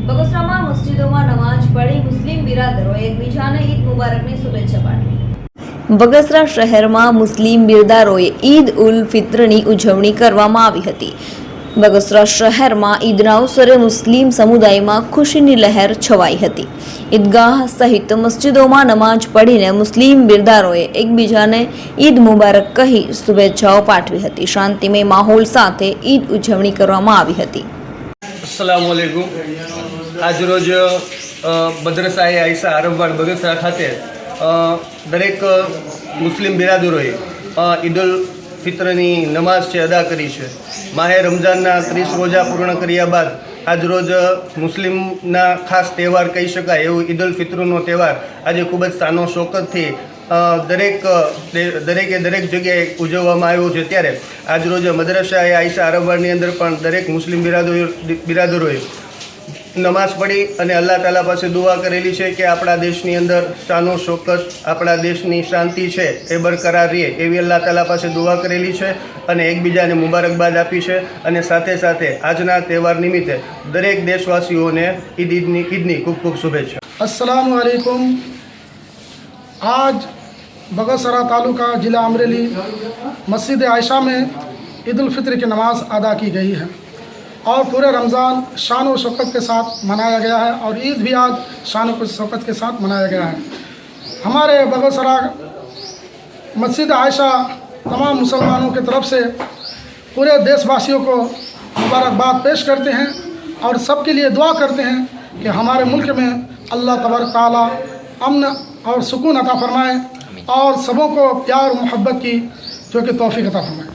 બગસરામાં મસ્જિદોમાં નમાજ પઢી મુસ્લિમ બિરાદરોએ એકબીજાને ઈદ મુબારકની શુભેચ્છા પાઠવી। બગસરા શહેરમાં મુસ્લિમ બિરદારોએ ઈદ ઉલ ફિત્રની ઉજવણી કરવામાં આવી હતી। બગસરા શહેરમાં ઈદના અવસરે મુસ્લિમ સમુદાયમાં ખુશીની લહેર છવાઈ હતી। ઈદગાહ સહિત મસ્જિદોમાં નમાજ પઢીને મુસ્લિમ બિરદારોએ એકબીજાને ઈદ મુબારક કહી શુભેચ્છાઓ પાઠવી હતી। શાંતિમય માહોલ સાથે ઈદ ઉજવણી કરવામાં આવી હતી। अस्सलामुअलैकुम। आज रोज मदरसा आयशा आरंभवाड़ बगसरा खाते दरेक मुस्लिम बिरादरोए ईद उल फित्रनी नमाज છે અદા કરી છે। માહે રમઝાનના 30 રોજા પૂર્ણ કર્યા બાદ આજ રોજ મુસ્લિમના ખાસ તહેવાર કહી શકાય એવું ઈદ ઉલ ફિત્રનો તહેવાર આજે ખૂબ જ શાનો શોકતથી દરેક જગ્યાએ ઉજવવામાં આવ્યો છે। ત્યારે આજરોજ મદરસા આયશા આરંભવાડની અંદર પણ દરેક મુસ્લિમ બિરાદરોએ નમાઝ પઢી અને અલ્લાહ તાલા પાસે દુઆ કરેલી છે કે આપણા દેશની અંદર શાનો શોકત આપણા દેશની શાંતિ છે એ બરકરાર રહે એવી અલ્લાહ તાલા પાસે દુઆ કરેલી છે અને એકબીજાને મુબારકબાદ આપી છે। અને સાથે સાથે આજના તહેવાર નિમિત્તે દરેક દેશવાસીઓને ઈદની ખૂબ ખૂબ શુભેચ્છા। अस्सलामु अलैकुम। आज बगसरा तालुका ज़िला अमरेली मस्जिद आयशा में ईद उल फित्र की नमाज़ अदा की गई है और पूरे रमज़ान शान व शौकत के साथ मनाया गया है और ईद भी आज शान व शौकत के साथ मनाया गया है। हमारे बगसरा मस्जिद आयशा तमाम मुसलमानों की तरफ से पूरे देशवासियों को मुबारकबाद पेश करते हैं और सबके लिए दुआ करते हैं कि हमारे मुल्क में अल्लाह तबारक ताला अमन और सुकून अता फरमाए और सबों को प्यार और मोहब्बत की जो कि तौफीक अता फरमाए।